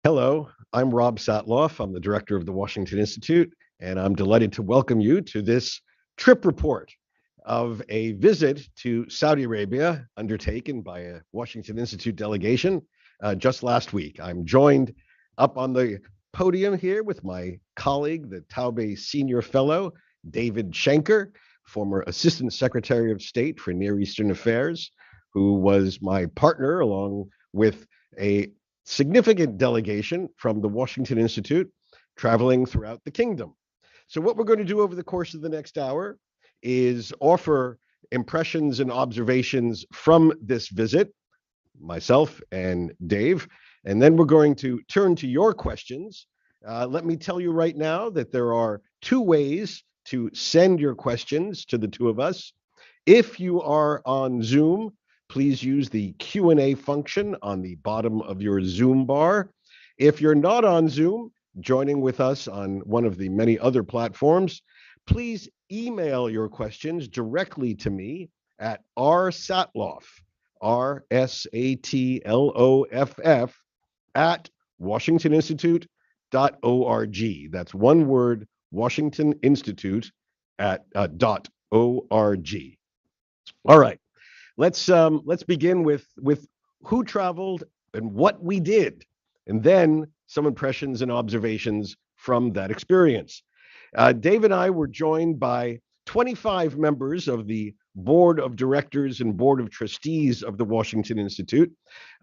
Hello, I'm Rob Satloff. I'm the director of the Washington Institute, and I'm delighted to welcome you to this trip report of a visit to Saudi Arabia undertaken by a Washington Institute delegation just last week. I'm joined up on the podium here with my colleague, the Taube Senior Fellow, David Schenker, former Assistant Secretary of State for Near Eastern Affairs, who was my partner along with a significant delegation from the Washington Institute traveling throughout the kingdom. So, what we're going to do over the course of the next hour is offer impressions and observations from this visit, myself and Dave, and then we're going to turn to your questions. Let me tell you right now that there are two ways to send your questions to the two of us. If you are on Zoom, please use the Q&A function on the bottom of your Zoom bar. If you're not on Zoom, joining with us on one of the many other platforms, please email your questions directly to me at rsatloff, RSATLOFF, at washingtoninstitute.org. That's one word, Washington Institute at .org. All right, let's begin with who traveled and what we did, and then some impressions and observations from that experience. Dave and I were joined by 25 members of the board of directors and board of trustees of the Washington Institute,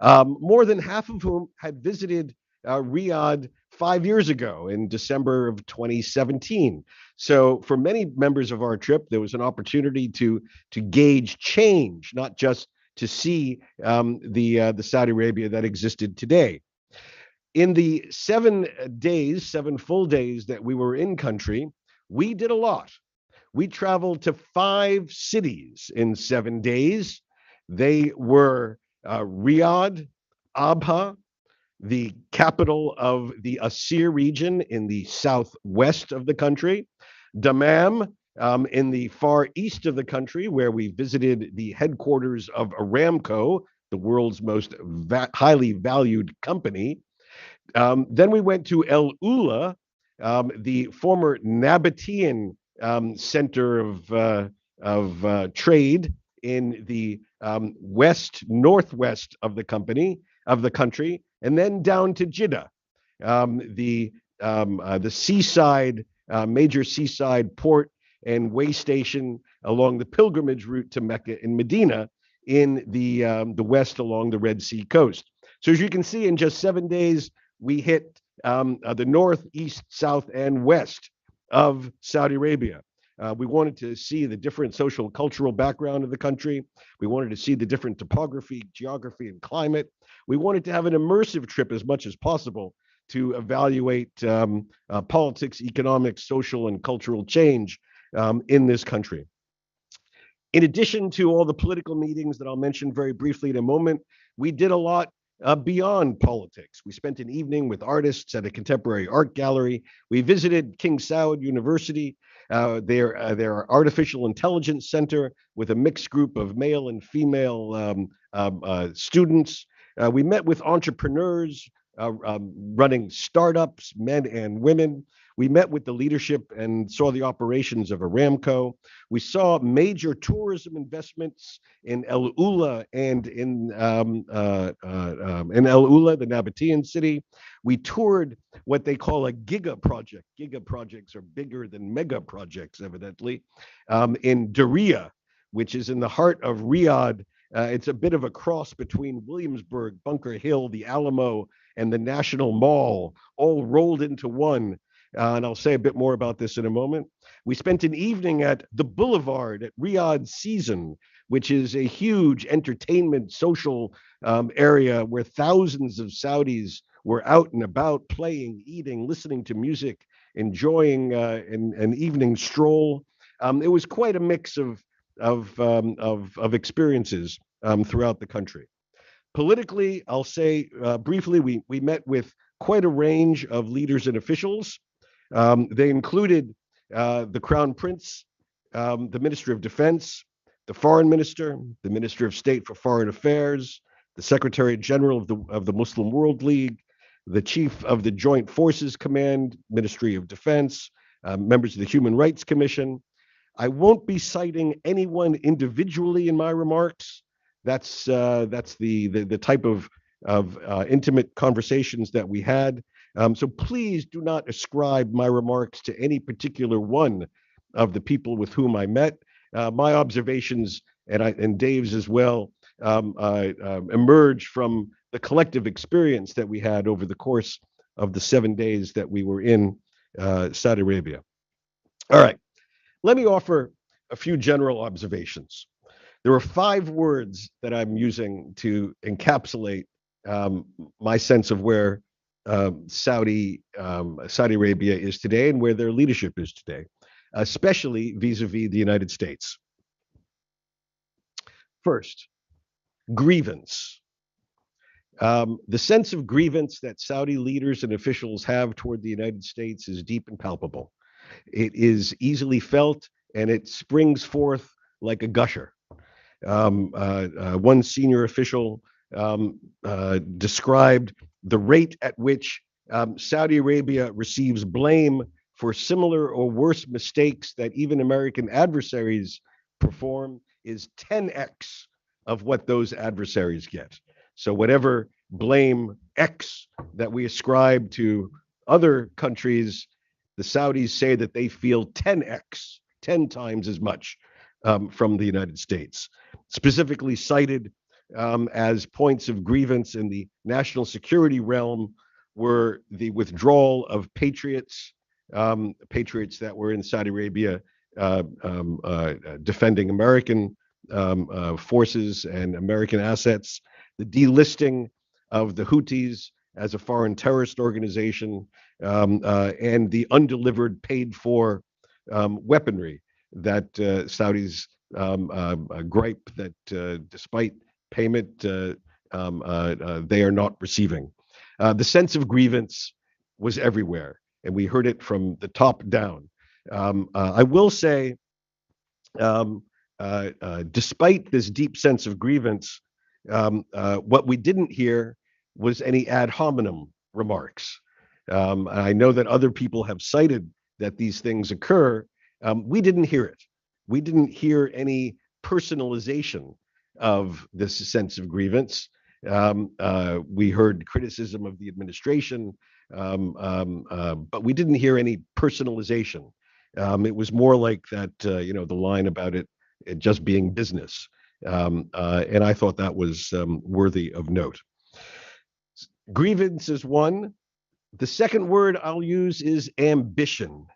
more than half of whom had visited Riyadh 5 years ago in December of 2017. So for many members of our trip, there was an opportunity to gauge change, not just to see the Saudi Arabia that existed today. In the 7 days, 7 full days that we were in country, we did a lot. We traveled to 5 cities in 7 days. They were Riyadh, Abha, the capital of the Asir region in the southwest of the country, Dammam in the far east of the country, where we visited the headquarters of Aramco, the world's most highly valued company. Then we went to El Ula, the former Nabatean center of trade in the west northwest of the country, and then down to Jeddah, the seaside major seaside port and way station along the pilgrimage route to Mecca and Medina in the west along the Red Sea coast. So as you can see, in just 7 days, we hit the north, east, south, and west of Saudi Arabia. We wanted to see the different social, cultural background of the country. We wanted to see the different topography, geography, and climate. We wanted to have an immersive trip as much as possible to evaluate politics, economics, social, and cultural change in this country. In addition to all the political meetings that I'll mention very briefly in a moment, we did a lot beyond politics. We spent an evening with artists at a contemporary art gallery. We visited King Saud University, their artificial intelligence center, with a mixed group of male and female students. We met with entrepreneurs running startups, men and women. We met with the leadership and saw the operations of Aramco. We saw major tourism investments in El Ula and in El Ula, the Nabatean city. We toured what they call a giga project. Giga projects are bigger than mega projects, evidently, in Diriyah, which is in the heart of Riyadh. It's a bit of a cross between Williamsburg, Bunker Hill, the Alamo, and the National Mall, all rolled into one. And I'll say a bit more about this in a moment. We spent an evening at the Boulevard at Riyadh Season, which is a huge entertainment social area where thousands of Saudis were out and about, playing, eating, listening to music, enjoying an evening stroll. It was quite a mix of experiences throughout the country. Politically, I'll say briefly, we met with quite a range of leaders and officials. They included the Crown Prince, the Minister of Defense, the Foreign Minister, the Minister of State for Foreign Affairs, the Secretary General of the Muslim World League, the chief of the Joint Forces Command, Ministry of Defense, members of the Human Rights Commission. I won't be citing anyone individually in my remarks. That's the type of intimate conversations that we had. So please do not ascribe my remarks to any particular one of the people with whom I met. My observations and Dave's as well emerge from the collective experience that we had over the course of the 7 days that we were in Saudi Arabia. All right, let me offer a few general observations. There are 5 words that I'm using to encapsulate my sense of where Saudi Arabia is today and where their leadership is today, especially vis-a-vis the United States. First, grievance. The sense of grievance that Saudi leaders and officials have toward the United States is deep and palpable. It is easily felt, and it springs forth like a gusher. One senior official described the rate at which Saudi Arabia receives blame for similar or worse mistakes that even American adversaries perform is 10x of what those adversaries get. So whatever blame X that we ascribe to other countries, the Saudis say that they feel 10x, 10 times as much from the United States. Specifically cited as points of grievance in the national security realm were the withdrawal of patriots that were in Saudi Arabia defending American forces and American assets, the delisting of the Houthis as a foreign terrorist organization, and the undelivered paid-for weaponry that Saudis gripe that despite payment, they are not receiving. The sense of grievance was everywhere, and we heard it from the top down. I will say, despite this deep sense of grievance, what we didn't hear was any ad hominem remarks. I know that other people have cited that these things occur. We didn't hear it. We didn't hear any personalization of this sense of grievance. We heard criticism of the administration, but we didn't hear any personalization. It was more like that, the line about it just being business. And I thought that was worthy of note. Grievance is one. The second word I'll use is ambition.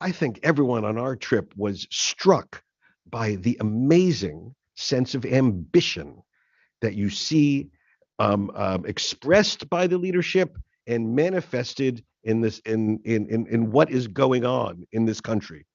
I think everyone on our trip was struck by the amazing sense of ambition that you see expressed by the leadership and manifested in this in what is going on in this country.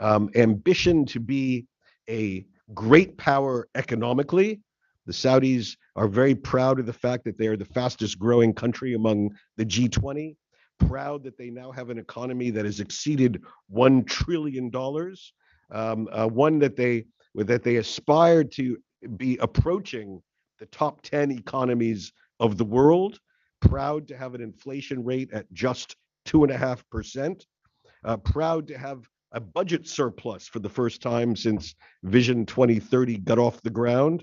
Ambition to be a great power economically. The Saudis are very proud of the fact that they are the fastest growing country among the G20, proud that they now have an economy that has exceeded $1 trillion, one that they aspire to be approaching the top 10 economies of the world, proud to have an inflation rate at just 2.5%, proud to have a budget surplus for the first time since Vision 2030 got off the ground.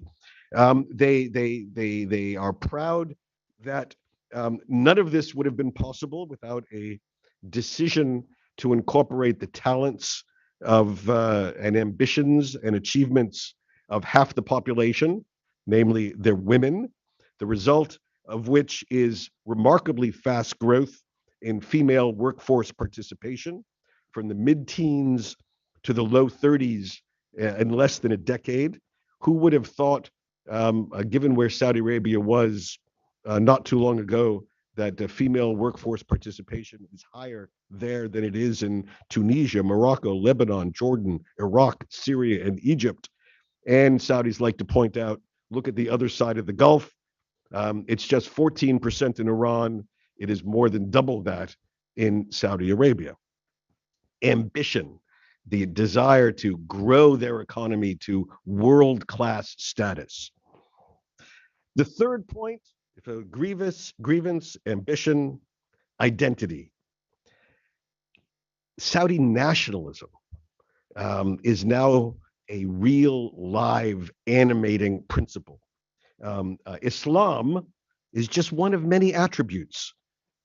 They are proud that none of this would have been possible without a decision to incorporate the talents of and ambitions and achievements of half the population, namely their women, the result of which is remarkably fast growth in female workforce participation from the mid-teens to the low 30s in less than a decade. Who would have thought, given where Saudi Arabia was not too long ago, that female workforce participation is higher there than it is in Tunisia, Morocco, Lebanon, Jordan, Iraq, Syria, and Egypt. And Saudis like to point out, look at the other side of the Gulf. It's just 14% in Iran. It is more than double that in Saudi Arabia. Ambition, the desire to grow their economy to world-class status. The third point So grievance, ambition, identity. Saudi nationalism is now a real, live, animating principle. Islam is just one of many attributes,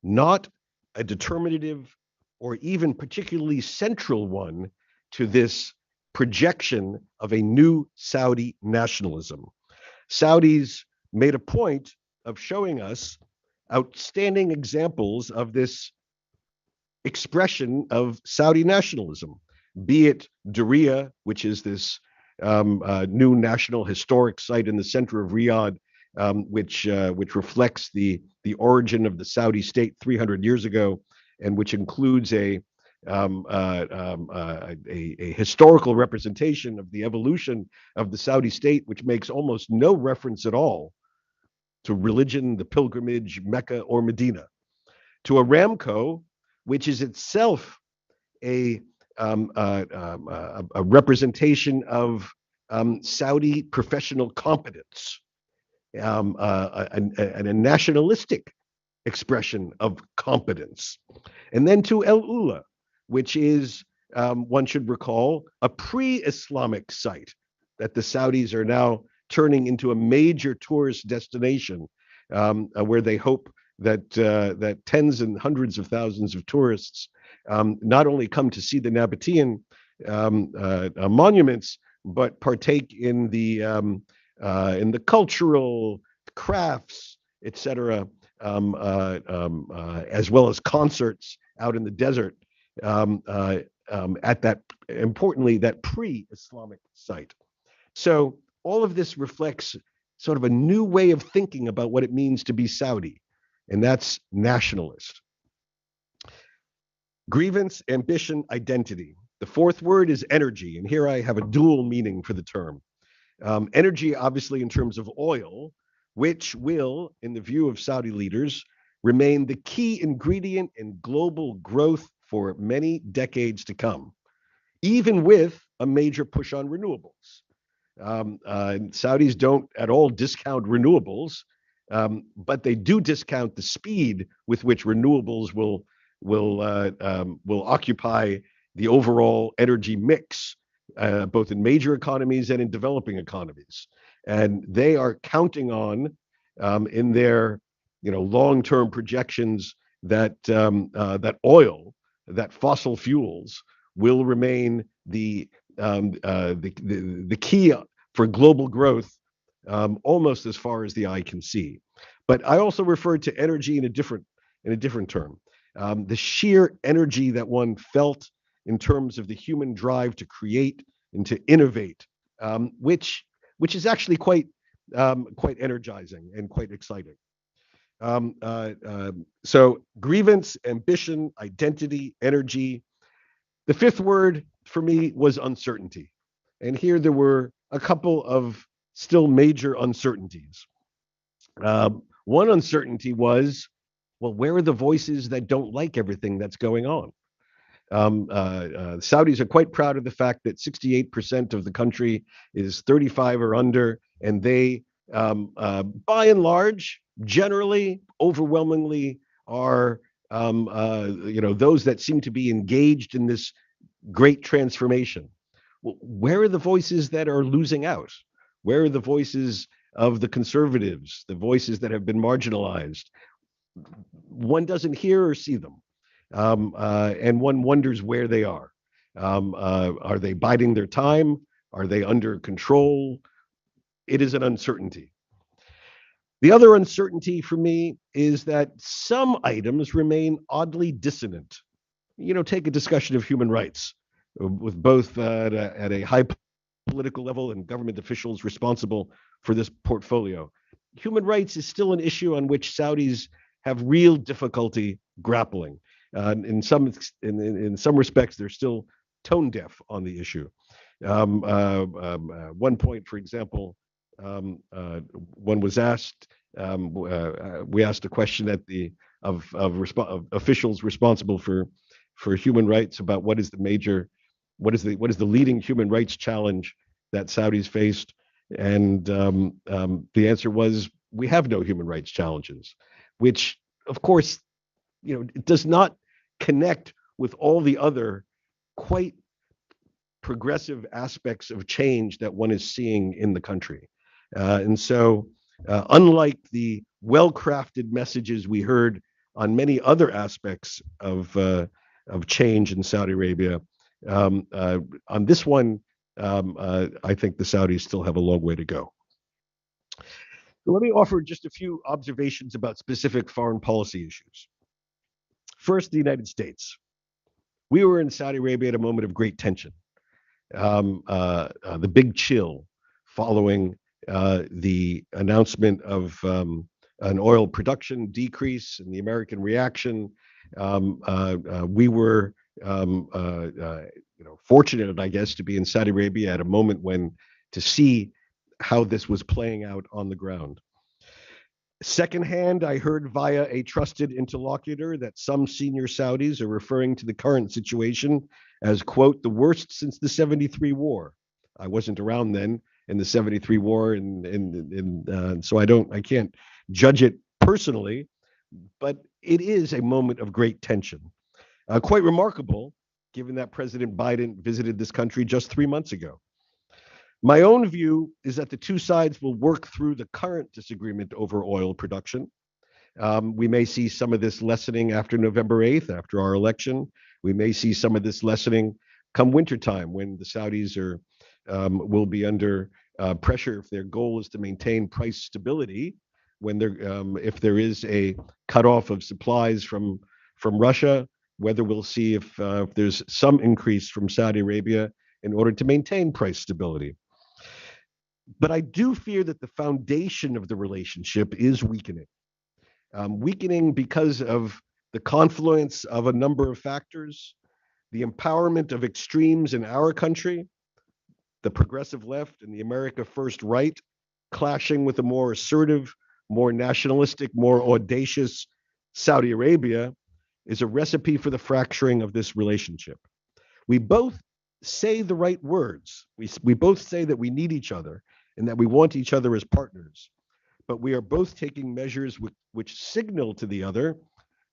not a determinative or even particularly central one to this projection of a new Saudi nationalism. Saudis made a point of showing us outstanding examples of this expression of Saudi nationalism, be it Diriyah, which is this new national historic site in the center of Riyadh, which reflects the origin of the Saudi state 300 years ago, and which includes a historical representation of the evolution of the Saudi state, which makes almost no reference at all to religion, the pilgrimage, Mecca, or Medina, to Aramco, which is itself a a representation of Saudi professional competence, and a nationalistic expression of competence. And then to El Ula, which is, one should recall, a pre-Islamic site that the Saudis are now turning into a major tourist destination, where they hope that tens and hundreds of thousands of tourists not only come to see the Nabatean monuments, but partake in the cultural crafts, etc., as well as concerts out in the desert, at that, importantly, that pre-Islamic site. So all of this reflects sort of a new way of thinking about what it means to be Saudi, and that's nationalist. Grievance, ambition, identity. The fourth word is energy, and here I have a dual meaning for the term. Energy, obviously, in terms of oil, which will, in the view of Saudi leaders, remain the key ingredient in global growth for many decades to come, even with a major push on renewables. Saudis don't at all discount renewables, but they do discount the speed with which renewables will occupy the overall energy mix, both in major economies and in developing economies. And they are counting on, in their long-term projections, that that oil, that fossil fuels, will remain the key for global growth, almost as far as the eye can see. But I also referred to energy in a different term. The sheer energy that one felt in terms of the human drive to create and to innovate, which is actually quite energizing and quite exciting. So grievance, ambition, identity, energy. The fifth word for me was uncertainty. And here there were a couple of still major uncertainties. One uncertainty was, well, where are the voices that don't like everything that's going on? Saudis are quite proud of the fact that 68% of the country is 35 or under, and they, by and large, generally, overwhelmingly, are those that seem to be engaged in this great transformation. Well, where are the voices that are losing out? Where are the voices of the conservatives, the voices that have been marginalized? One doesn't hear or see them, and one wonders where they are. Are they biding their time? Are they under control? It is an uncertainty. The other uncertainty for me is that some items remain oddly dissonant. Take a discussion of human rights, with both at a high political level and government officials responsible for this portfolio. Human rights is still an issue on which Saudis have real difficulty grappling. In some respects, they're still tone deaf on the issue. One point, for example, one was asked. We asked a question of officials responsible for human rights about what is the leading human rights challenge that Saudis faced, and the answer was we have no human rights challenges, which, of course, it does not connect with all the other quite progressive aspects of change that one is seeing in the country. And so, unlike the well crafted messages we heard on many other aspects of change in Saudi Arabia, on this one, I think the Saudis still have a long way to go. So let me offer just a few observations about specific foreign policy issues. First, the United States. We were in Saudi Arabia at a moment of great tension. The big chill following the announcement of an oil production decrease and the American reaction. We were fortunate, I guess, to be in Saudi Arabia at a moment when to see how this was playing out on the ground. Secondhand, I heard via a trusted interlocutor that some senior Saudis are referring to the current situation as, quote, the worst since the 73 war. I wasn't around then in the 73 war, and so I can't judge it personally, but it is a moment of great tension. Quite remarkable, given that President Biden visited this country just 3 months ago. My own view is that the two sides will work through the current disagreement over oil production. We may see some of this lessening after November 8th, after our election. We may see some of this lessening come wintertime when the Saudis will be under pressure if their goal is to maintain price stability. If there is a cutoff of supplies from Russia, whether we'll see if there's some increase from Saudi Arabia in order to maintain price stability. But I do fear that the foundation of the relationship is weakening. Weakening because of the confluence of a number of factors, the empowerment of extremes in our country, the progressive left and the America First right clashing with a more assertive, more nationalistic, more audacious Saudi Arabia is a recipe for the fracturing of this relationship. We both say the right words. We both say that we need each other and that we want each other as partners. But we are both taking measures which signal to the other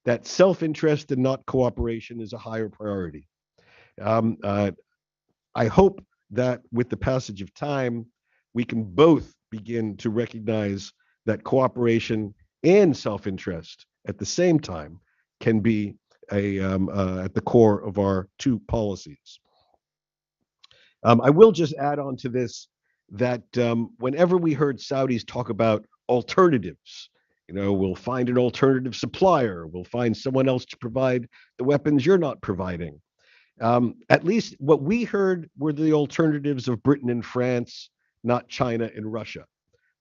that self-interest and not cooperation is a higher priority. I hope that with the passage of time, we can both begin to recognize that cooperation and self-interest at the same time can be at the core of our two policies. I will just add on to this that whenever we heard Saudis talk about alternatives, we'll find an alternative supplier, we'll find someone else to provide the weapons you're not providing. At least what we heard were the alternatives of Britain and France, not China and Russia.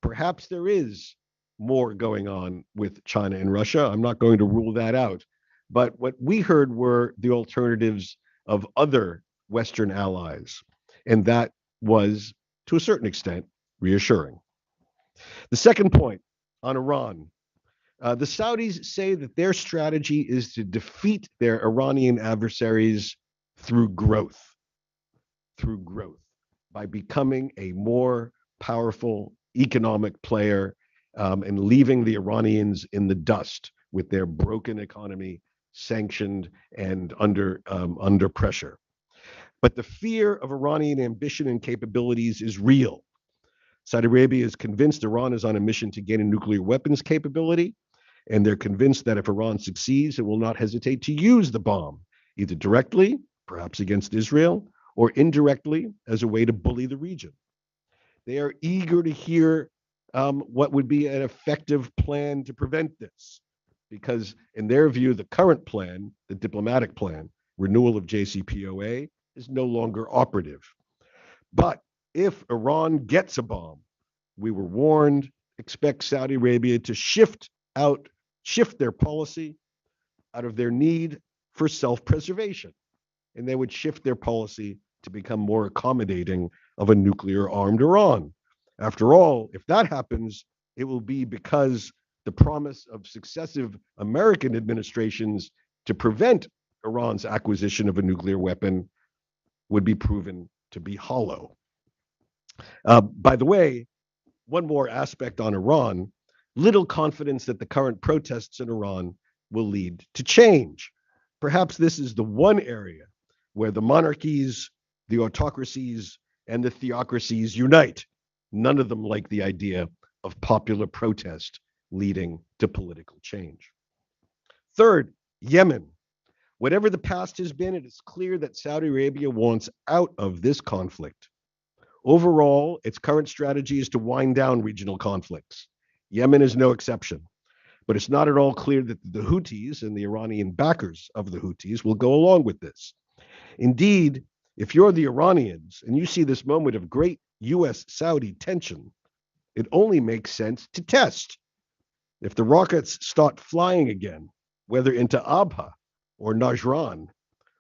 Perhaps there is more going on with China and Russia. I'm not going to rule that out. But what we heard were the alternatives of other Western allies. And that was, to a certain extent, reassuring. The second point on Iran. The Saudis say that their strategy is to defeat their Iranian adversaries through growth, by becoming a more powerful economic player and leaving the Iranians in the dust with their broken economy, sanctioned and under pressure. But the fear of Iranian ambition and capabilities is real. Saudi Arabia is convinced Iran is on a mission to gain a nuclear weapons capability, and they're convinced that if Iran succeeds, it will not hesitate to use the bomb, either directly, perhaps against Israel, or indirectly as a way to bully the region. They are eager to hear what would be an effective plan to prevent this, because in their view, the current plan, the diplomatic plan, renewal of JCPOA, is no longer operative. But if Iran gets a bomb, we were warned, expect Saudi Arabia to shift their policy out of their need for self-preservation. And they would shift their policy to become more accommodating of a nuclear-armed Iran. After all, if that happens, it will be because the promise of successive American administrations to prevent Iran's acquisition of a nuclear weapon would be proven to be hollow. By the way, one more aspect on Iran. little confidence that the current protests in Iran will lead to change. Perhaps this is the one area where the monarchies, the autocracies, and the theocracies unite. None of them like the idea of popular protest leading to political change. Third, Yemen. Whatever the past has been, it is clear that Saudi Arabia wants out of this conflict. Overall, its current strategy is to wind down regional conflicts. Yemen is no exception, but it's not at all clear that the Houthis and the Iranian backers of the Houthis will go along with this. Indeed, if you're the Iranians and you see this moment of great U.S. Saudi tension, it only makes sense to test. If the rockets start flying again, whether into Abha or Najran,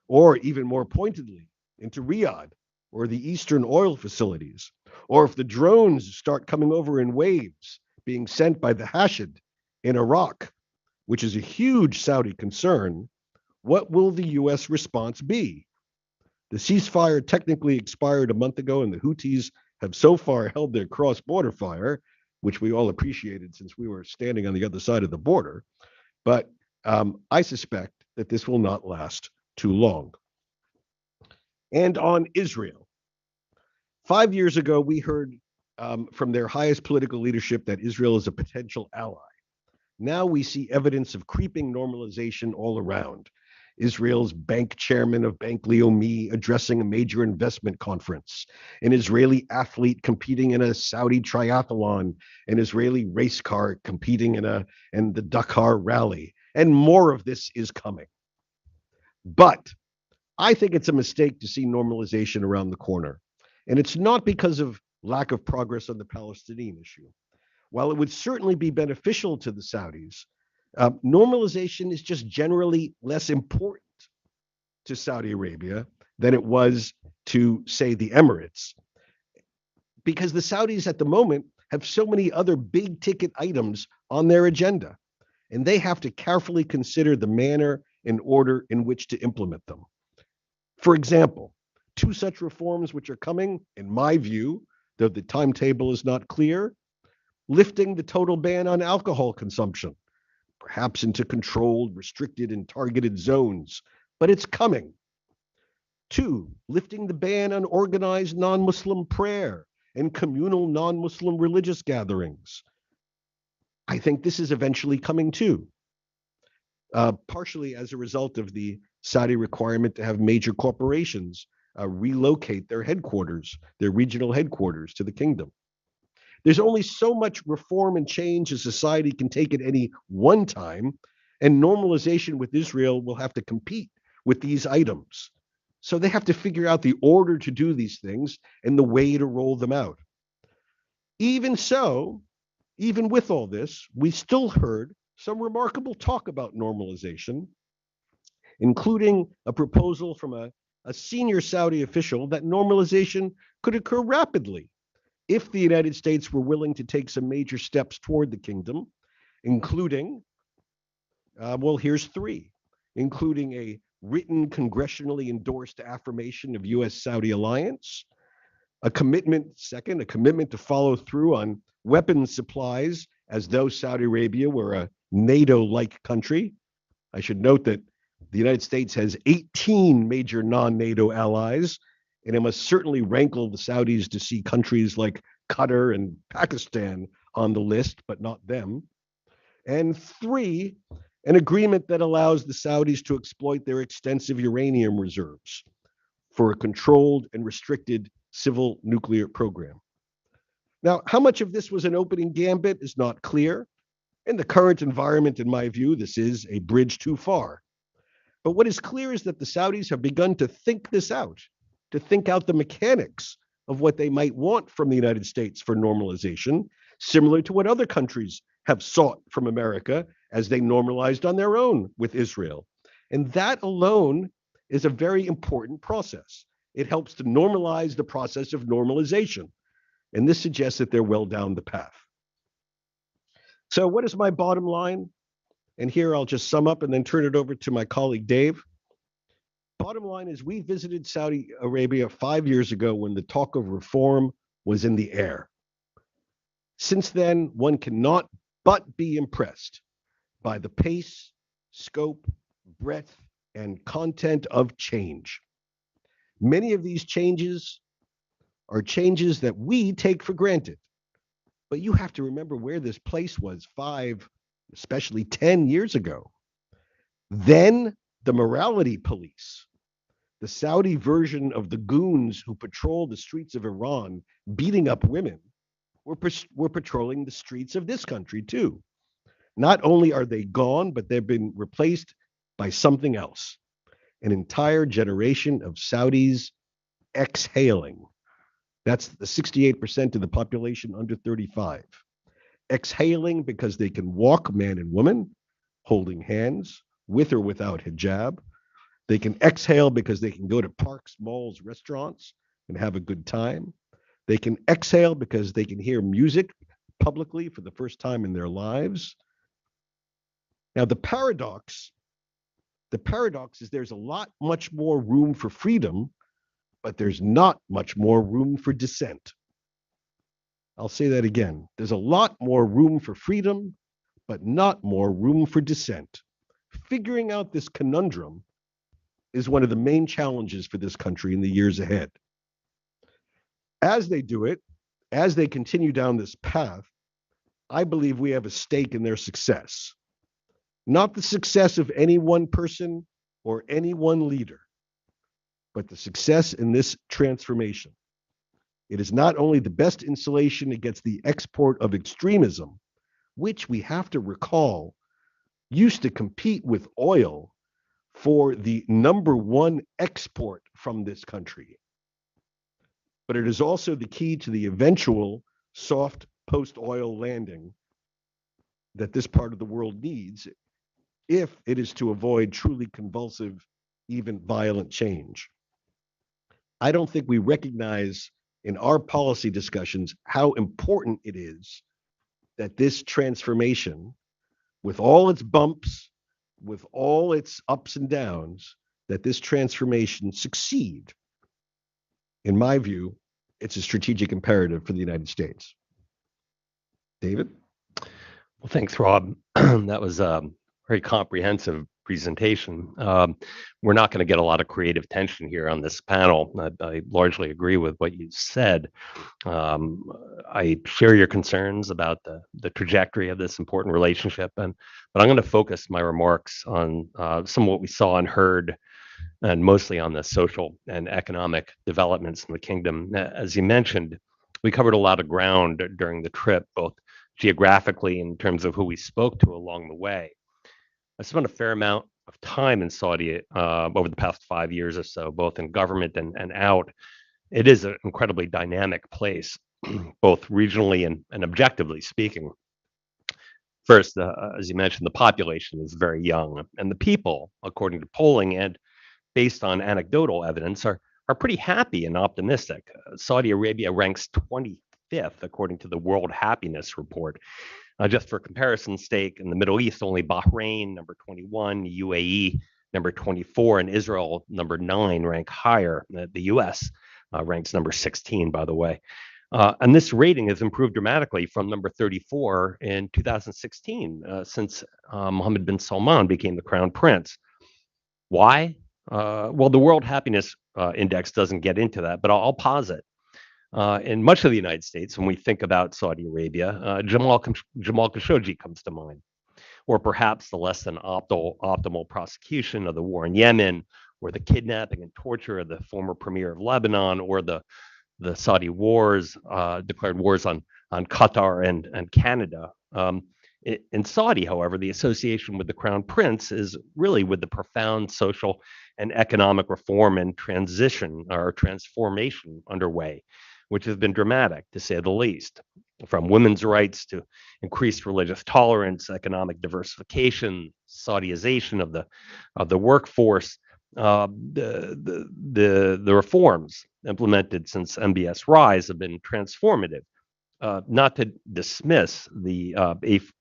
or even more pointedly, into Riyadh or the eastern oil facilities, or if the drones start coming over in waves being sent by the Hashid in Iraq, which is a huge Saudi concern, what will the U.S. response be? The ceasefire technically expired a month ago, and the Houthis have so far held their cross-border fire, which we all appreciated since we were standing on the other side of the border. But I suspect that this will not last too long. And on Israel, 5 years ago, we heard from their highest political leadership that Israel is a potential ally. Now we see evidence of creeping normalization all around. Israel's bank chairman of Bank Leumi addressing a major investment conference, an Israeli athlete competing in a Saudi triathlon, an Israeli race car competing in the Dakar rally, and more of this is coming. But I think it's a mistake to see normalization around the corner. And it's not because of lack of progress on the Palestinian issue. While it would certainly be beneficial to the Saudis, normalization is just generally less important to Saudi Arabia than it was to, say, the Emirates, because the Saudis at the moment have so many other big ticket items on their agenda, and they have to carefully consider the manner and order in which to implement them. For example, two such reforms which are coming, in my view, though the timetable is not clear: lifting the total ban on alcohol consumption, perhaps into controlled, restricted, and targeted zones, but it's coming. Two, lifting the ban on organized non-Muslim prayer and communal non-Muslim religious gatherings. I think this is eventually coming too, partially as a result of the Saudi requirement to have major corporations relocate their headquarters, their regional headquarters, to the kingdom. There's only so much reform and change a society can take at any one time, and normalization with Israel will have to compete with these items. So they have to figure out the order to do these things and the way to roll them out. Even so, even with all this, we still heard some remarkable talk about normalization, including a proposal from a senior Saudi official that normalization could occur rapidly if the United States were willing to take some major steps toward the kingdom, including, here's three, including a written, congressionally endorsed affirmation of U.S. Saudi alliance, a commitment to follow through on weapons supplies as though Saudi Arabia were a NATO-like country. I should note that the United States has 18 major non-NATO allies, and it must certainly rankle the Saudis to see countries like Qatar and Pakistan on the list, but not them. And three, an agreement that allows the Saudis to exploit their extensive uranium reserves for a controlled and restricted civil nuclear program. Now, how much of this was an opening gambit is not clear. In the current environment, in my view, this is a bridge too far. But what is clear is that the Saudis have begun to think this out, to think out the mechanics of what they might want from the United States for normalization, similar to what other countries have sought from America as they normalized on their own with Israel. And that alone is a very important process. It helps to normalize the process of normalization. And this suggests that they're well down the path. So what is my bottom line? And here I'll just sum up and then turn it over to my colleague, Dave. Bottom line is we visited Saudi Arabia 5 years ago when the talk of reform was in the air. Since then, one cannot but be impressed by the pace, scope, breadth, and content of change. Many of these changes are changes that we take for granted. But you have to remember where this place was 5, especially 10 years ago. Then the morality police, the Saudi version of the goons who patrol the streets of Iran beating up women, were patrolling the streets of this country too. Not only are they gone, but they've been replaced by something else. An entire generation of Saudis exhaling. That's the 68% of the population under 35. Exhaling because they can walk man and woman, holding hands, with or without hijab. They can exhale because they can go to parks, malls, restaurants, and have a good time. They can exhale because they can hear music publicly for the first time in their lives. Now, the paradox is there's much more room for freedom, but there's not much more room for dissent. I'll say that again. There's a lot more room for freedom, but not more room for dissent. Figuring out this conundrum is one of the main challenges for this country in the years ahead. As they do it, as they continue down this path, I believe we have a stake in their success. Not the success of any one person or any one leader, but the success in this transformation. It is not only the best insulation against the export of extremism, which we have to recall used to compete with oil for the number one export from this country. But it is also the key to the eventual soft post-oil landing that this part of the world needs if it is to avoid truly convulsive, even violent change. I don't think we recognize in our policy discussions how important it is that this transformation, with all its bumps, with all its ups and downs, that this transformation succeed. In my view, it's a strategic imperative for the United States. David? Well, thanks, Rob. That was a very comprehensive presentation. We're not going to get a lot of creative tension here on this panel. I largely agree with what you said. I share your concerns about the trajectory of this important relationship, but I'm going to focus my remarks on some of what we saw and heard, and mostly on the social and economic developments in the kingdom. As you mentioned, we covered a lot of ground during the trip, both geographically in terms of who we spoke to along the way. I spent a fair amount of time in Saudi over the past 5 years or so, both in government and out. It is an incredibly dynamic place, both regionally and objectively speaking. First, as you mentioned, the population is very young, and the people, according to polling and based on anecdotal evidence, are pretty happy and optimistic. Saudi Arabia ranks 25th according to the World Happiness Report. Just for comparison's sake, in the Middle East, only Bahrain, number 21, UAE, number 24, and Israel, number 9, rank higher. The U.S. Ranks number 16, by the way. And this rating has improved dramatically from number 34 in 2016, since Mohammed bin Salman became the crown prince. Why? Well, the World Happiness Index doesn't get into that, but I'll posit. In much of the United States, when we think about Saudi Arabia, Jamal Khashoggi comes to mind, or perhaps the less than optimal prosecution of the war in Yemen, or the kidnapping and torture of the former premier of Lebanon, or the Saudi wars, declared wars on Qatar and Canada. In Saudi, however, the association with the crown prince is really with the profound social and economic reform and transition or transformation underway, which has been dramatic, to say the least, from women's rights to increased religious tolerance, economic diversification, Saudization of the workforce. The reforms implemented since MBS rise have been transformative. Not to dismiss the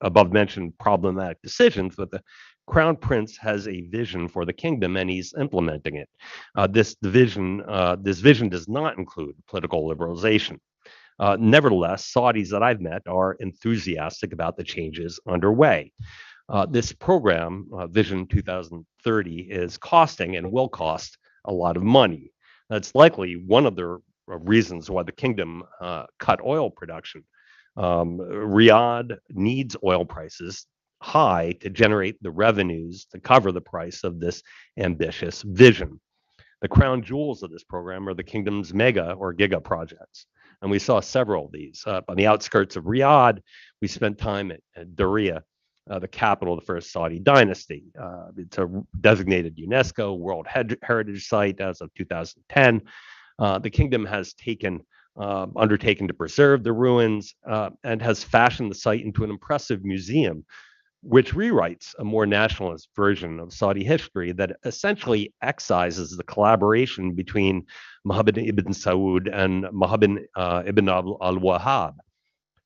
above-mentioned problematic decisions, but the Crown Prince has a vision for the kingdom, and he's implementing it. This vision does not include political liberalization. Nevertheless, Saudis that I've met are enthusiastic about the changes underway. This program, Vision 2030, is costing and will cost a lot of money. That's likely one of the reasons why the kingdom cut oil production. Riyadh needs oil prices high to generate the revenues to cover the price of this ambitious vision. The crown jewels of this program are the kingdom's mega or giga projects. And we saw several of these. On the outskirts of Riyadh, we spent time at Diriyah, the capital of the first Saudi dynasty. It's a designated UNESCO World Heritage Site as of 2010. The kingdom has undertaken to preserve the ruins and has fashioned the site into an impressive museum, which rewrites a more nationalist version of Saudi history that essentially excises the collaboration between Mohammed ibn Saud and Mohammed ibn al-Wahhab.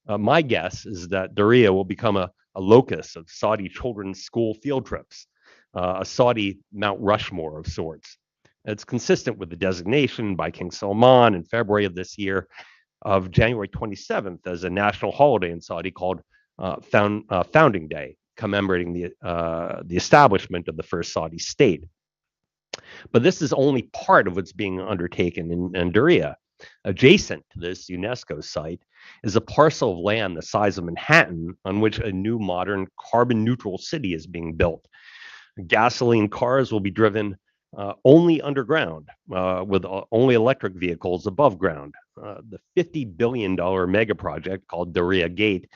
My guess is that Diriyah will become a locus of Saudi children's school field trips, a Saudi Mount Rushmore of sorts. It's consistent with the designation by King Salman in February of this year of January 27th as a national holiday in Saudi called Founding Day, commemorating the establishment of the first Saudi state. But this is only part of what's being undertaken in Diriyah. Adjacent to this UNESCO site is a parcel of land the size of Manhattan on which a new modern carbon neutral city is being built. Gasoline cars will be driven only underground, with only electric vehicles above ground. The $50 billion mega project called Diriyah Gate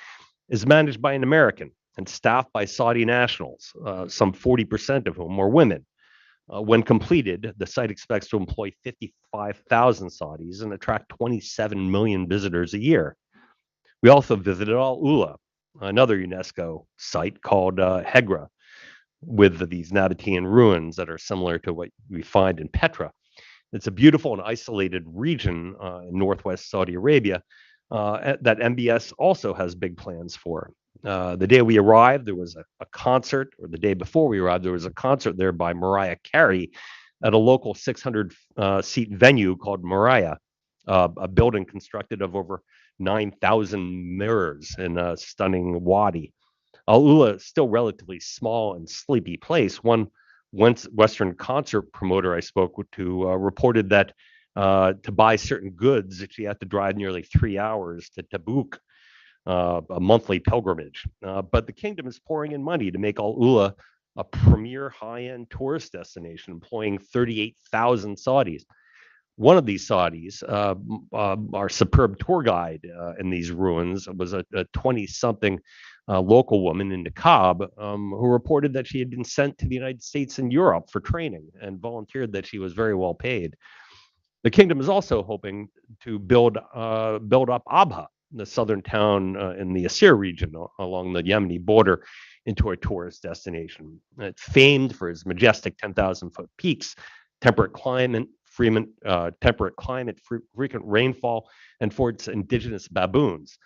is managed by an American and staffed by Saudi nationals, some 40% of whom are women. When completed, the site expects to employ 55,000 Saudis and attract 27 million visitors a year. We also visited Al Ula, another UNESCO site called Hegra, with these Nabatean ruins that are similar to what we find in Petra. It's a beautiful and isolated region in northwest Saudi Arabia that MBS also has big plans for. The day we arrived, there was a concert, or the day before we arrived, there was a concert there by Mariah Carey at a local 600-seat venue called Mariah, a building constructed of over 9,000 mirrors in a stunning wadi. Al Ula is still relatively small and sleepy place. One Western concert promoter I spoke to reported that to buy certain goods, she had to drive nearly 3 hours to Tabuk, a monthly pilgrimage. But the kingdom is pouring in money to make Al Ula a premier high-end tourist destination, employing 38,000 Saudis. One of these Saudis, our superb tour guide in these ruins, was a 20-something local woman in Taube who reported that she had been sent to the United States and Europe for training and volunteered that she was very well paid. The kingdom is also hoping to build up Abha, the southern town in the Asir region along the Yemeni border, into a tourist destination. It's famed for its majestic 10,000-foot peaks, temperate climate, frequent rainfall, and for its indigenous baboons.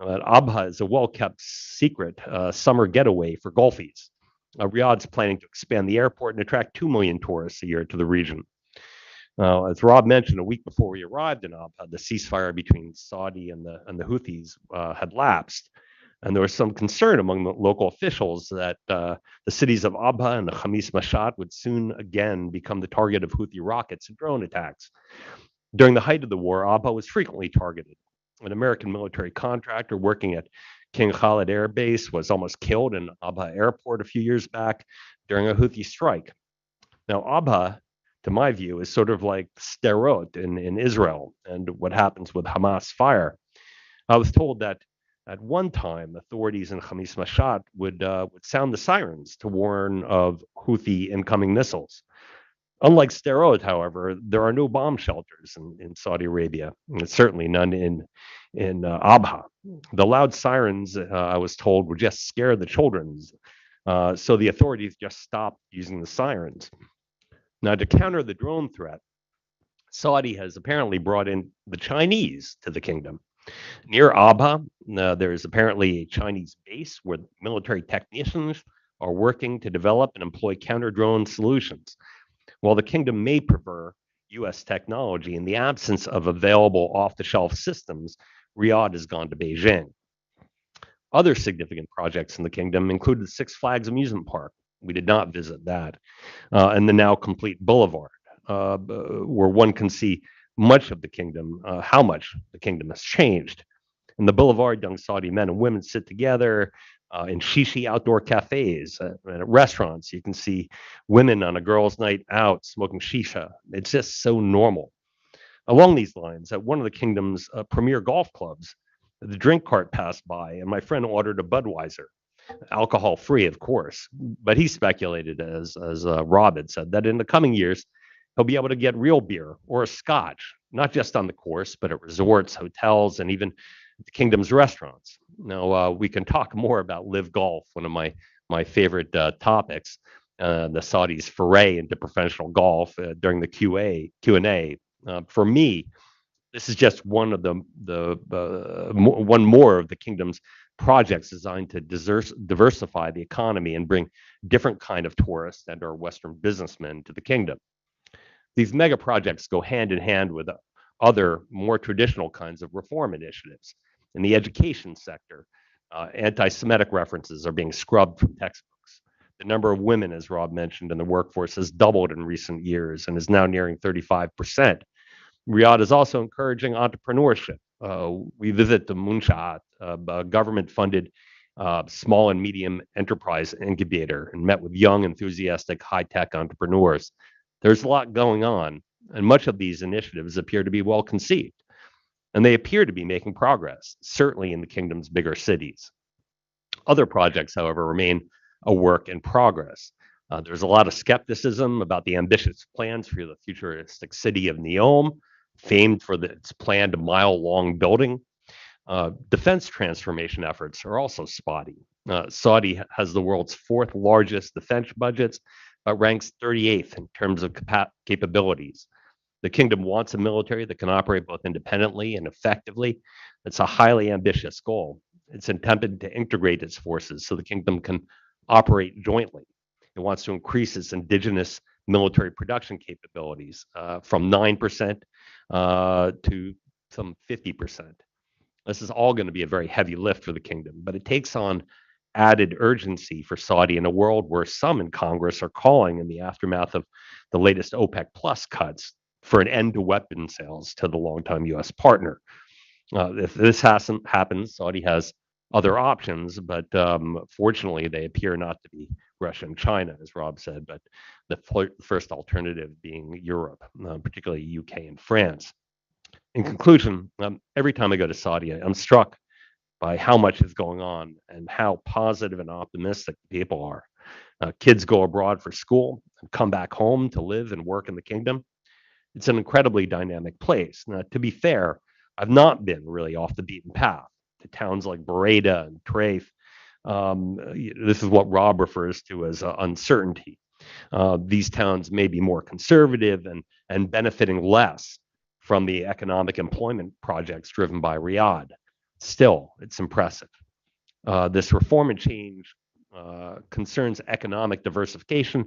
Abha is a well-kept secret summer getaway for golfies. Riyadh's planning to expand the airport and attract 2 million tourists a year to the region. As Rob mentioned, a week before we arrived in Abha, the ceasefire between Saudi and the Houthis had lapsed. And there was some concern among the local officials that the cities of Abha and the Khamis Mashat would soon again become the target of Houthi rockets and drone attacks. During the height of the war, Abha was frequently targeted. An American military contractor working at King Khalid Air Base was almost killed in Abha Airport a few years back during a Houthi strike. Now, Abha, to my view, is sort of like Sderot in Israel and what happens with Hamas fire. I was told that at one time, authorities in Khamis Mashat would sound the sirens to warn of Houthi incoming missiles. Unlike Sderot, however, there are no bomb shelters in Saudi Arabia, and certainly none in Abha. The loud sirens, I was told, would just scare the children, so the authorities just stopped using the sirens. Now, to counter the drone threat, Saudi has apparently brought in the Chinese to the kingdom. Near Abha, there is apparently a Chinese base where military technicians are working to develop and employ counter-drone solutions. While the kingdom may prefer U.S. technology in the absence of available off-the-shelf systems, Riyadh has gone to Beijing. Other significant projects in the kingdom included the Six Flags amusement park. We did not visit that, and the now complete boulevard, where one can see much of the kingdom, how much the kingdom has changed. In the boulevard, young Saudi men and women sit together in shishi outdoor cafes and at restaurants. You can see women on a girls' night out smoking shisha. It's just so normal. Along these lines, at one of the kingdom's premier golf clubs, the drink cart passed by, and my friend ordered a Budweiser, alcohol free, of course. But he speculated, as Rob had said, that in the coming years, he'll be able to get real beer or a scotch, not just on the course, but at resorts, hotels, and even the kingdom's restaurants. Now, we can talk more about live golf, one of my favorite topics, the Saudis' foray into professional golf during the Q&A. For me, this is just one of one more of the kingdom's projects designed to diversify the economy and bring different kind of tourists and our Western businessmen to the kingdom. These mega projects go hand in hand with other more traditional kinds of reform initiatives. In the education sector, anti-Semitic references are being scrubbed from textbooks. The number of women, as Rob mentioned, in the workforce has doubled in recent years and is now nearing 35%. Riyadh is also encouraging entrepreneurship. We visit the Munshaat, a government-funded small and medium enterprise incubator, and met with young, enthusiastic, high-tech entrepreneurs. There's a lot going on, and much of these initiatives appear to be well conceived, and they appear to be making progress, certainly in the kingdom's bigger cities. Other projects, however, remain a work in progress. There's a lot of skepticism about the ambitious plans for the futuristic city of Neom, famed for its planned mile-long building. Defense transformation efforts are also spotty. Saudi has the world's fourth largest defense budgets, but ranks 38th in terms of capabilities. The kingdom wants a military that can operate both independently and effectively. It's a highly ambitious goal. It's intended to integrate its forces so the kingdom can operate jointly. It wants to increase its indigenous military production capabilities from 9% to some 50%. This is all going to be a very heavy lift for the kingdom, but it takes on added urgency for Saudi in a world where some in Congress are calling, in the aftermath of the latest OPEC Plus cuts, for an end to weapon sales to the longtime U.S. partner. If this happens, Saudi has other options, but fortunately, they appear not to be Russia and China, as Rob said, but the first alternative being Europe, particularly UK and France. In conclusion, every time I go to Saudi, I'm struck by how much is going on and how positive and optimistic people are. Kids go abroad for school and come back home to live and work in the kingdom. It's an incredibly dynamic place. Now, to be fair, I've not been really off the beaten path to towns like Bereda and Trafe. This is what Rob refers to as uncertainty. These towns may be more conservative and benefiting less from the economic employment projects driven by Riyadh. Still, it's impressive. This reform and change concerns economic diversification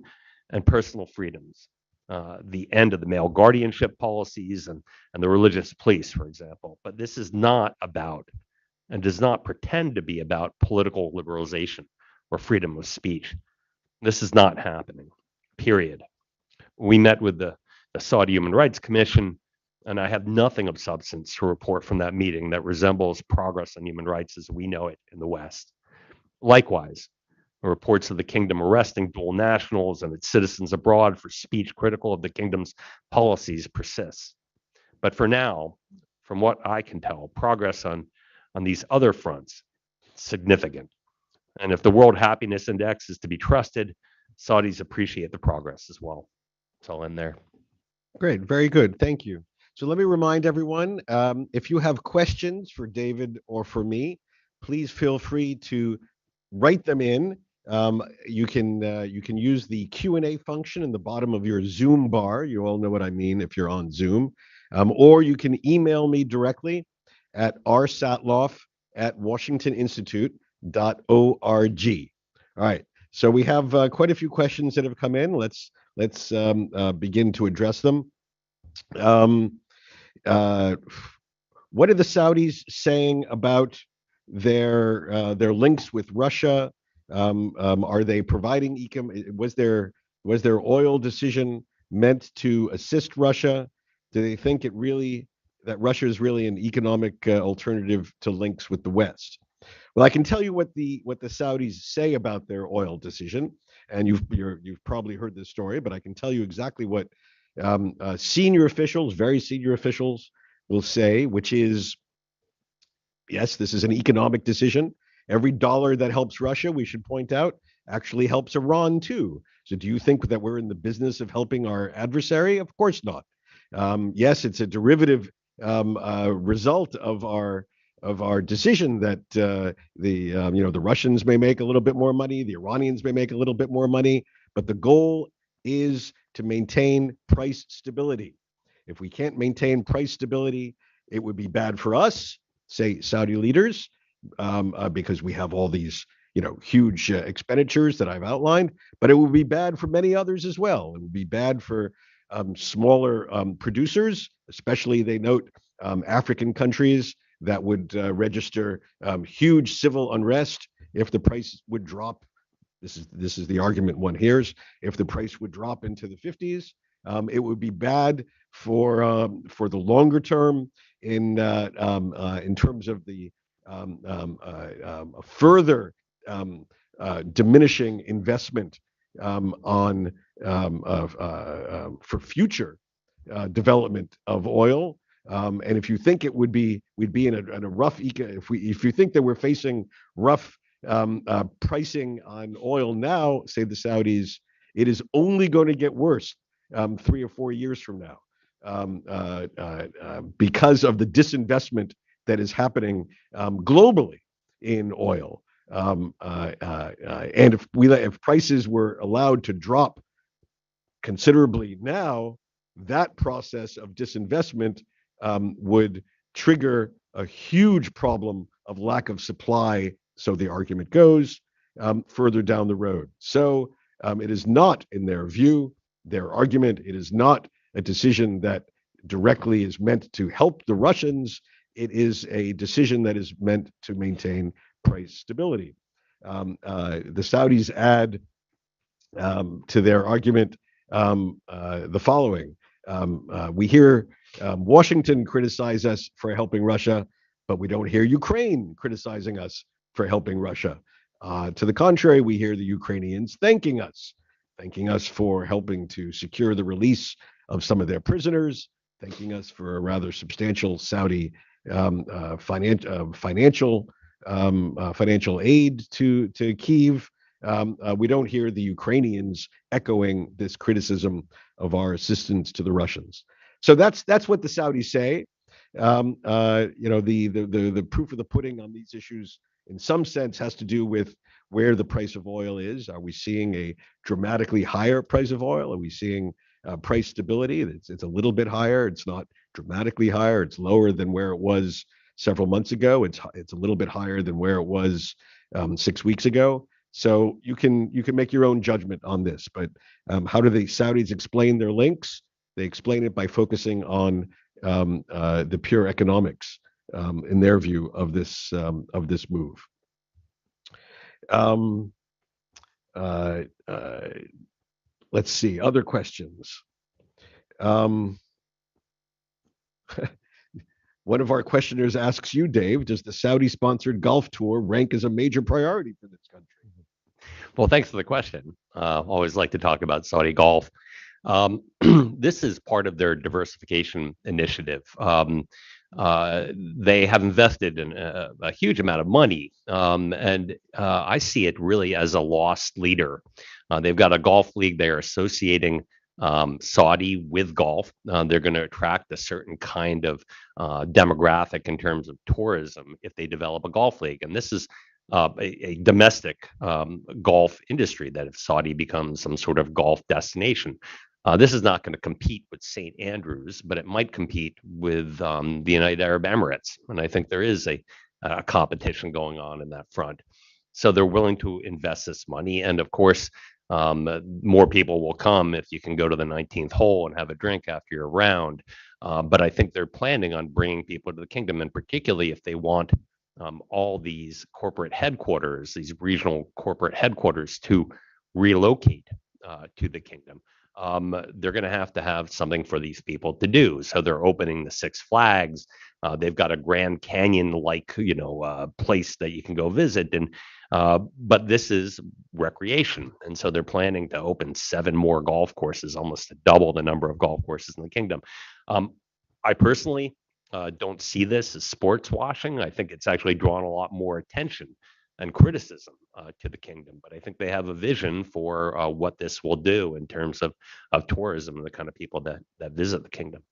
and personal freedoms. The end of the male guardianship policies and the religious police, for example. But this is not about and does not pretend to be about political liberalization or freedom of speech. This is not happening, period. We met with the Saudi Human Rights Commission, and I have nothing of substance to report from that meeting that resembles progress on human rights as we know it in the West. Likewise, reports of the kingdom arresting dual nationals and its citizens abroad for speech critical of the kingdom's policies persists. But for now, from what I can tell, progress on these other fronts is significant. And if the World Happiness Index is to be trusted, Saudis appreciate the progress as well. So I'll end there. Great, very good. Thank you. So let me remind everyone, if you have questions for David or for me, please feel free to write them in. You can use the Q&A function in the bottom of your Zoom bar. You all know what I mean if you're on Zoom. Or you can email me directly at rsatloff@washingtoninstitute.org. All right. So we have quite a few questions that have come in. Let's begin to address them. What are the Saudis saying about their links with Russia? Are they providing was their oil decision meant to assist Russia? Do they think that Russia is really an economic alternative to links with the West? Well, I can tell you what the Saudis say about their oil decision, and you've probably heard this story, but I can tell you exactly what senior officials, very senior officials, will say, which is, yes, this is an economic decision. Every dollar that helps Russia, we should point out, actually helps Iran too. So, do you think that we're in the business of helping our adversary? Of course not. Yes, it's a derivative result of our decision that the Russians may make a little bit more money, the Iranians may make a little bit more money, but the goal is to maintain price stability. If we can't maintain price stability, it would be bad for us, say Saudi leaders, because we have all these huge expenditures that I've outlined, but it would be bad for many others as well. It would be bad for smaller producers, especially they note African countries that would register huge civil unrest if the price would drop. This is the argument one hears. If the price would drop into the 50s, it would be bad for the longer term in terms of the further diminishing investment on for future development of oil. And if you think we'd be in a rough if you think that we're facing rough pricing on oil now, say the Saudis, it is only going to get worse 3 or 4 years from now because of the disinvestment that is happening globally in oil. And if prices were allowed to drop considerably now, that process of disinvestment would trigger a huge problem of lack of supply, so the argument goes, further down the road. So it is not, in their view, their argument, it is not a decision that directly is meant to help the Russians. It is a decision that is meant to maintain price stability. The Saudis add to their argument the following. We hear Washington criticize us for helping Russia, but we don't hear Ukraine criticizing us for helping Russia. To the contrary, we hear the Ukrainians thanking us for helping to secure the release of some of their prisoners, thanking us for a rather substantial Saudi financial aid to Kyiv. We don't hear the Ukrainians echoing this criticism of our assistance to the Russians. So that's what the Saudis say. The proof of the pudding on these issues, in some sense, has to do with where the price of oil is. Are we seeing a dramatically higher price of oil? Are we seeing price stability? It's a little bit higher. It's not dramatically higher. It's lower than where it was several months ago. It's a little bit higher than where it was 6 weeks ago. So you can make your own judgment on this. But how do the Saudis explain their links? They explain it by focusing on the pure economics, in their view, of this move. Let's see, other questions. One of our questioners asks you, Dave, does the Saudi-sponsored golf tour rank as a major priority for this country? Well, thanks for the question. Always like to talk about Saudi golf. This is part of their diversification initiative. They have invested in a huge amount of money, and I see it really as a lost leader. They've got a golf league. They are associating Saudi with golf. They're going to attract a certain kind of demographic in terms of tourism if they develop a golf league. And this is a domestic golf industry, that if Saudi becomes some sort of golf destination, this is not going to compete with St. Andrews, but it might compete with the United Arab Emirates. And I think there is a competition going on in that front. So they're willing to invest this money. And of course, More people will come if you can go to the 19th hole and have a drink after your round. But I think they're planning on bringing people to the kingdom, and particularly if they want all these corporate headquarters, these regional corporate headquarters, to relocate to the kingdom. They're going to have something for these people to do. So they're opening the Six Flags. They've got a Grand Canyon-like, place that you can go visit, and but this is recreation, and so they're planning to open 7 more golf courses, almost to double the number of golf courses in the kingdom. I personally don't see this as sports washing. I think it's actually drawn a lot more attention and criticism to the kingdom. But I think they have a vision for what this will do in terms of tourism and the kind of people that visit the kingdom.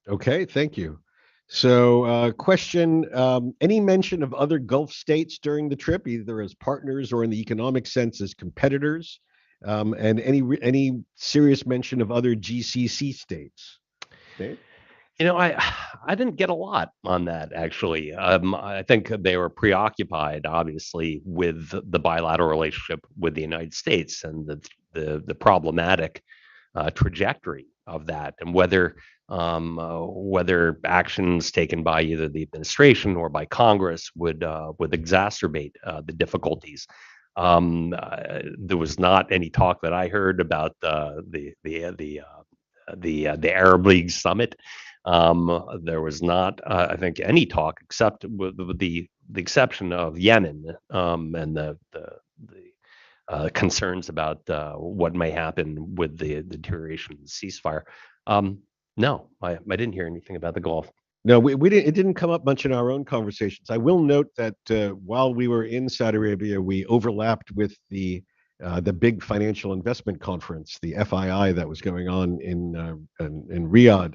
Okay, thank you. So, question: any mention of other Gulf states during the trip, either as partners or in the economic sense as competitors? And any serious mention of other GCC states? Dave? I didn't get a lot on that actually. I think they were preoccupied, obviously, with the bilateral relationship with the United States and the problematic trajectory of that, and whether actions taken by either the administration or by Congress would exacerbate the difficulties. There was not any talk that I heard about the Arab League summit. There was not, I think, any talk except with the exception of Yemen, and the concerns about what may happen with the deterioration of the ceasefire. No, I didn't hear anything about the Gulf. No, we didn't. It didn't come up much in our own conversations. I will note that while we were in Saudi Arabia, we overlapped with the big financial investment conference, the FII, that was going on in Riyadh,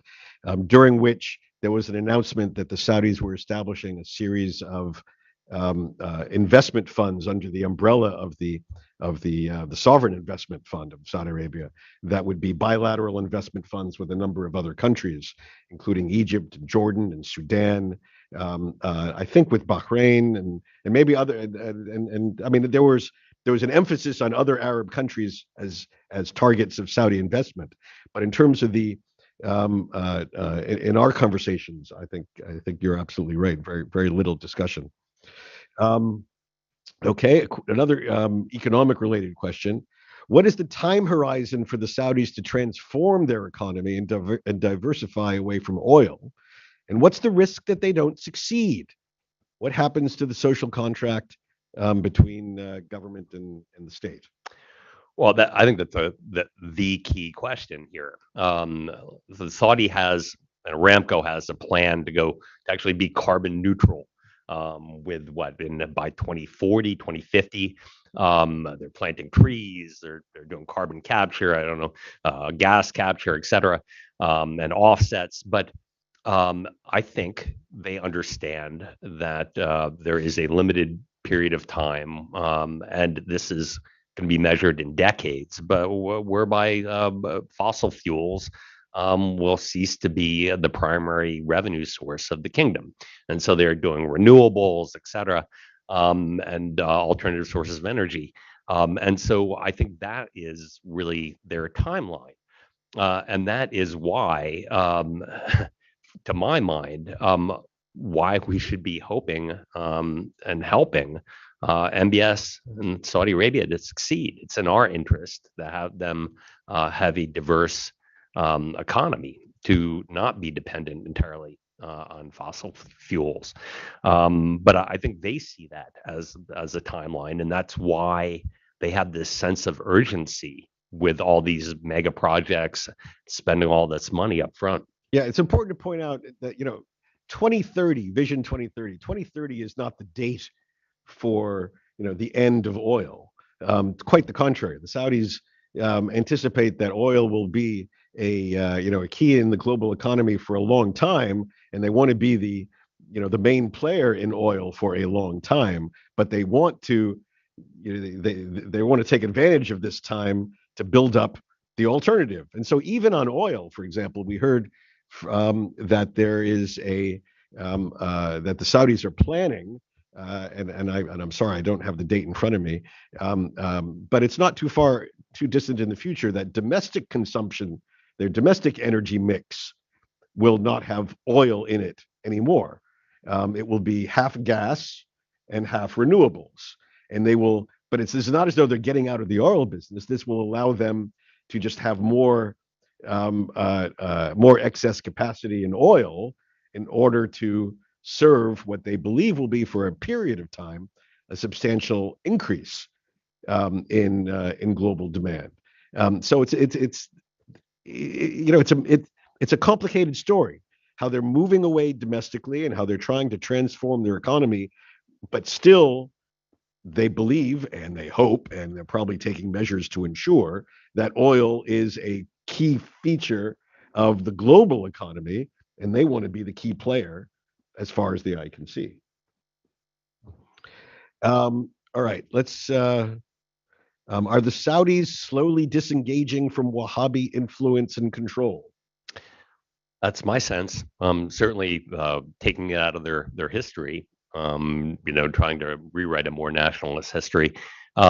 during which there was an announcement that the Saudis were establishing a series of investment funds under the umbrella of the sovereign investment fund of Saudi Arabia that would be bilateral investment funds with a number of other countries, including Egypt, and Jordan, and Sudan. I think with Bahrain and maybe other, and I mean there was an emphasis on other Arab countries as targets of Saudi investment, but in terms of in our conversations, I think you're absolutely right. Very little discussion. Okay, another economic related question. What is the time horizon for the Saudis to transform their economy and diversify away from oil? And what's the risk that they don't succeed? What happens to the social contract between government and the state? Well, I think that's the key question here. The Saudi has, and Aramco has, a plan to actually be carbon neutral with by 2040, 2050. They're planting trees, they're doing carbon capture, I don't know, gas capture, et cetera, and offsets. But I think they understand that there is a limited period of time, and this is going to be measured in decades, but whereby fossil fuels will cease to be the primary revenue source of the kingdom. And so they're doing renewables, et cetera, and alternative sources of energy. And so I think that is really their timeline. And that is why, to my mind, why we should be hoping and helping MBS and Saudi Arabia to succeed. It's in our interest to have them have a diverse economy, to not be dependent entirely on fossil fuels. But I think they see that as a timeline, and that's why they have this sense of urgency with all these mega projects, spending all this money up front. Yeah, it's important to point out that 2030, Vision 2030, 2030 is not the date for the end of oil. Quite the contrary. The Saudis anticipate that oil will be a key in the global economy for a long time, and they want to be the main player in oil for a long time. But they want to they want to take advantage of this time to build up the alternative. And so even on oil, for example, we heard that there is that the Saudis are planning I'm sorry I don't have the date in front of me, but it's not too distant in the future that domestic consumption, their domestic energy mix, will not have oil in it anymore. It will be half gas and half renewables, and they will. But it's not as though they're getting out of the oil business. This will allow them to just have more excess capacity in oil in order to serve what they believe will be for a period of time a substantial increase in global demand. So it's a complicated story how they're moving away domestically and how they're trying to transform their economy, but still they believe and they hope and they're probably taking measures to ensure that oil is a key feature of the global economy, and they want to be the key player as far as the eye can see. All right, let's. Are the Saudis slowly disengaging from Wahhabi influence and control? That's my sense. Certainly taking it out of their history, trying to rewrite a more nationalist history. We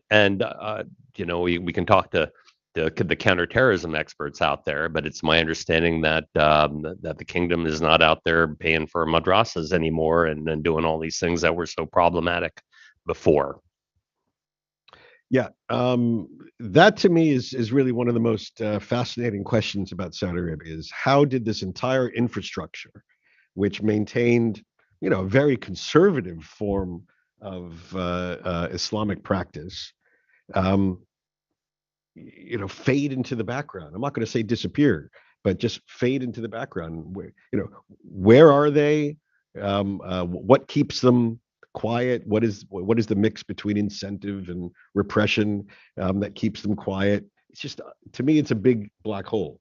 can talk to the counterterrorism experts out there, but it's my understanding that that the kingdom is not out there paying for madrasas anymore and doing all these things that were so problematic before. Yeah, that to me is really one of the most fascinating questions about Saudi Arabia is how did this entire infrastructure, which maintained, a very conservative form of Islamic practice, um, fade into the background. I'm not going to say disappear, but just fade into the background. Where are they? What keeps them quiet? What is the mix between incentive and repression that keeps them quiet? It's just to me, it's a big black hole.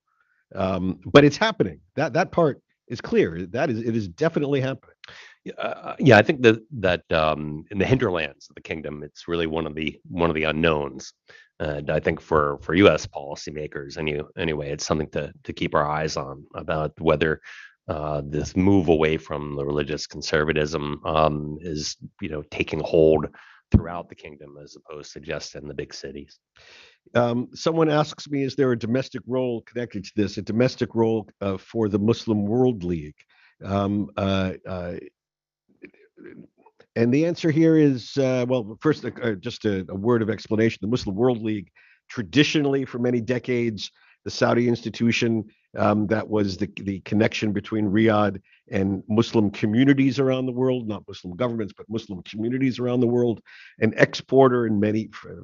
But it's happening. That part is clear. It is definitely happening. Yeah, I think that in the hinterlands of the kingdom, it's really one of the unknowns. And I think for U.S. policymakers, anyway, it's something to keep our eyes on about whether this move away from the religious conservatism is taking hold throughout the kingdom as opposed to just in the big cities. Someone asks me, is there a domestic role connected to this? A domestic role for the Muslim World League? Um, uh, uh, and the answer here is well, first, just a word of explanation. The Muslim World League, traditionally for many decades, the Saudi institution that was the connection between Riyadh and Muslim communities around the world, not Muslim governments, but Muslim communities around the world, an exporter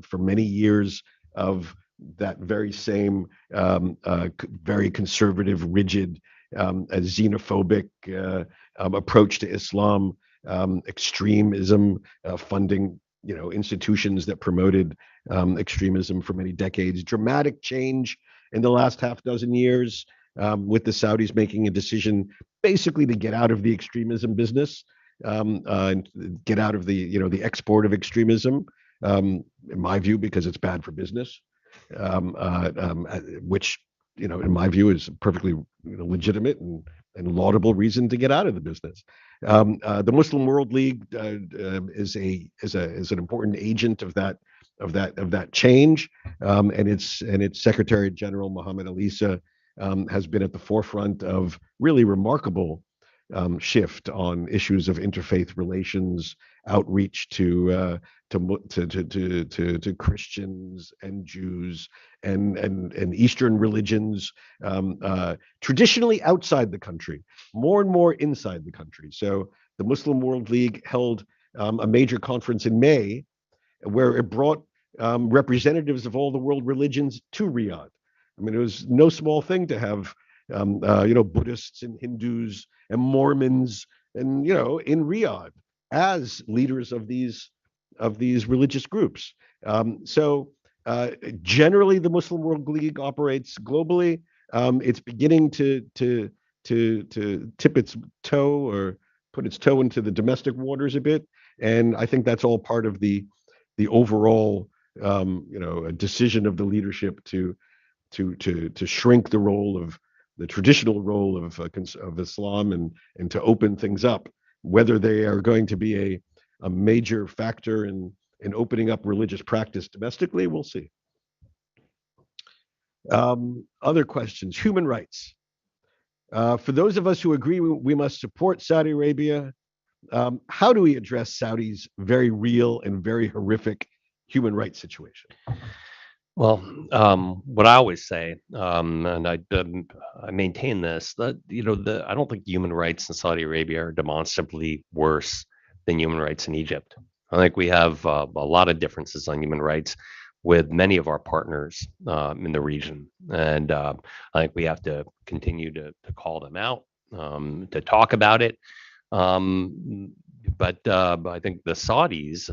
for many years of that very same very conservative, rigid, xenophobic approach to Islam, extremism, funding institutions that promoted extremism for many decades. Dramatic change in the last half dozen years, with the Saudis making a decision basically to get out of the extremism business, and get out of the export of extremism. In my view, because it's bad for business, which in my view, is a perfectly legitimate and laudable reason to get out of the business. The Muslim World League is an important agent of that change, and its Secretary General Mohammed Alisa has been at the forefront of really remarkable shift on issues of interfaith relations, outreach to Christians and Jews and Eastern religions, traditionally outside the country, more and more inside the country. So the Muslim World League held a major conference in May where it brought representatives of all the world religions to Riyadh. I mean, it was no small thing to have Buddhists and Hindus and Mormons and in Riyadh as leaders of these religious groups. So generally, the Muslim World League operates globally. It's beginning to tip its toe or put its toe into the domestic waters a bit, and I think that's all part of the overall decision of the leadership to shrink the traditional role of Islam and to open things up. Whether they are going to be a major factor in opening up religious practice domestically. We'll see. Other questions. Human rights. For those of us who agree we must support Saudi Arabia, how do we address Saudi's very real and very horrific human rights situation? Well, what I always say, and I maintain this, that I don't think human rights in Saudi Arabia are demonstrably worse than human rights in Egypt. I think we have a lot of differences on human rights with many of our partners in the region, and I think we have to continue to call them out, to talk about it. But I think the Saudis,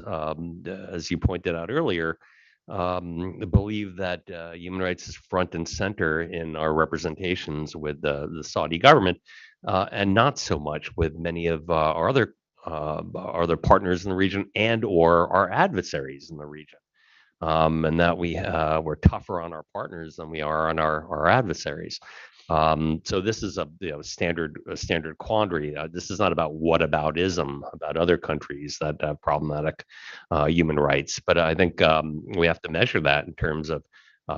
as you pointed out earlier, believe that human rights is front and center in our representations with the Saudi government, and not so much with many of our other partners in the region and or our adversaries in the region. And that we're tougher on our partners than we are on our adversaries. So this is a standard quandary. This is not about whataboutism about other countries that have problematic human rights, but I think we have to measure that in terms of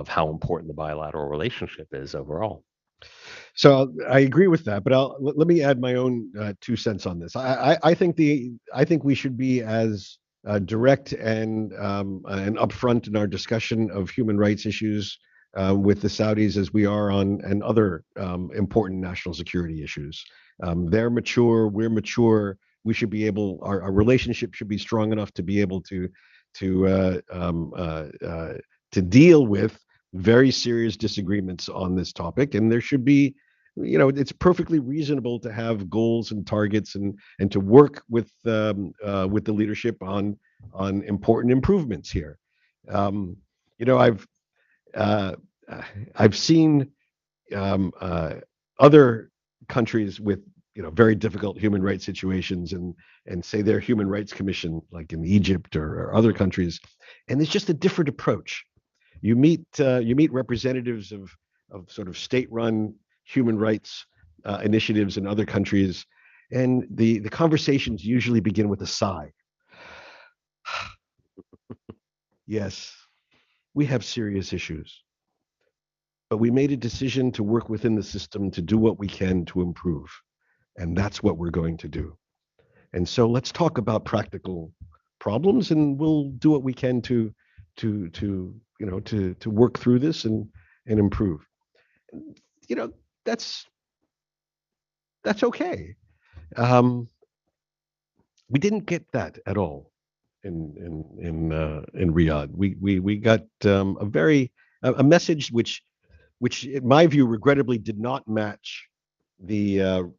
how important the bilateral relationship is overall. So I agree with that, but let me add my own 2 cents on this. I think we should be as direct and upfront in our discussion of human rights issues with the Saudis as we are on and other important national security issues. They're mature, we're mature. We should be able, our relationship should be strong enough to be able to deal with very serious disagreements on this topic, and there should be, it's perfectly reasonable to have goals and targets and to work with the leadership on important improvements here. I've seen other countries with very difficult human rights situations and say their human rights commission, like in Egypt or other countries, and it's just a different approach. You meet representatives of sort of state-run human rights initiatives in other countries, and the conversations usually begin with a sigh. Yes, we have serious issues, but we made a decision to work within the system to do what we can to improve, and that's what we're going to do. And so let's talk about practical problems, and we'll do what we can to work through this and improve. That's okay. We didn't get that at all in Riyadh. We got a message which in my view regrettably did not match the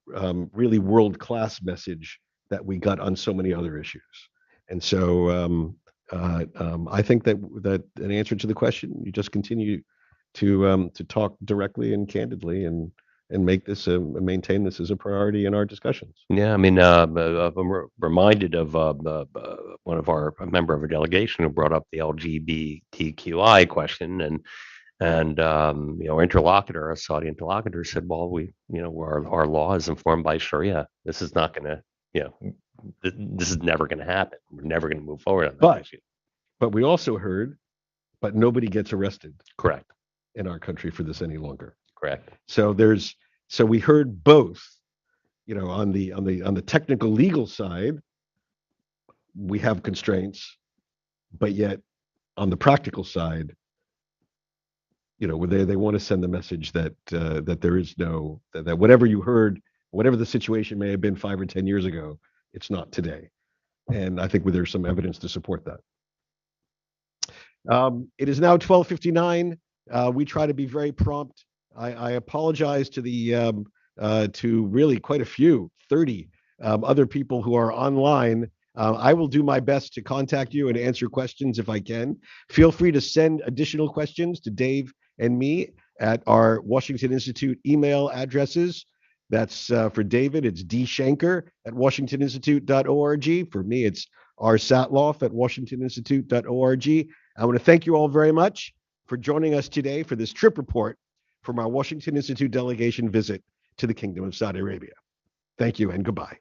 really world-class message that we got on so many other issues. And so I think that an answer to the question, you just continue to talk directly and candidly and make this maintain this as a priority in our discussions. Yeah, I mean, I'm reminded of one of a member of a delegation who brought up the LGBTQI question, and our interlocutor, our Saudi interlocutor, said, "Well, our law is informed by Sharia. This is not going to, this is never going to happen. We're never going to move forward on that issue." But we also heard, but nobody gets arrested. Correct. In our country for this any longer. Correct. So we heard both, on the technical legal side, we have constraints, but yet on the practical side, they want to send the message that there is that whatever you heard, whatever the situation may have been 5 or 10 years ago, it's not today. And I think there's some evidence to support that. It is now 12:59. We try to be very prompt. I apologize to really quite a few, 30 other people who are online. I will do my best to contact you and answer questions if I can. Feel free to send additional questions to Dave and me at our Washington Institute email addresses. That's for David, it's dSchenker@washingtoninstitute.org. For me, it's rsatloff@washingtoninstitute.org. I want to thank you all very much for joining us today for this trip report from our Washington Institute delegation visit to the Kingdom of Saudi Arabia. Thank you and goodbye.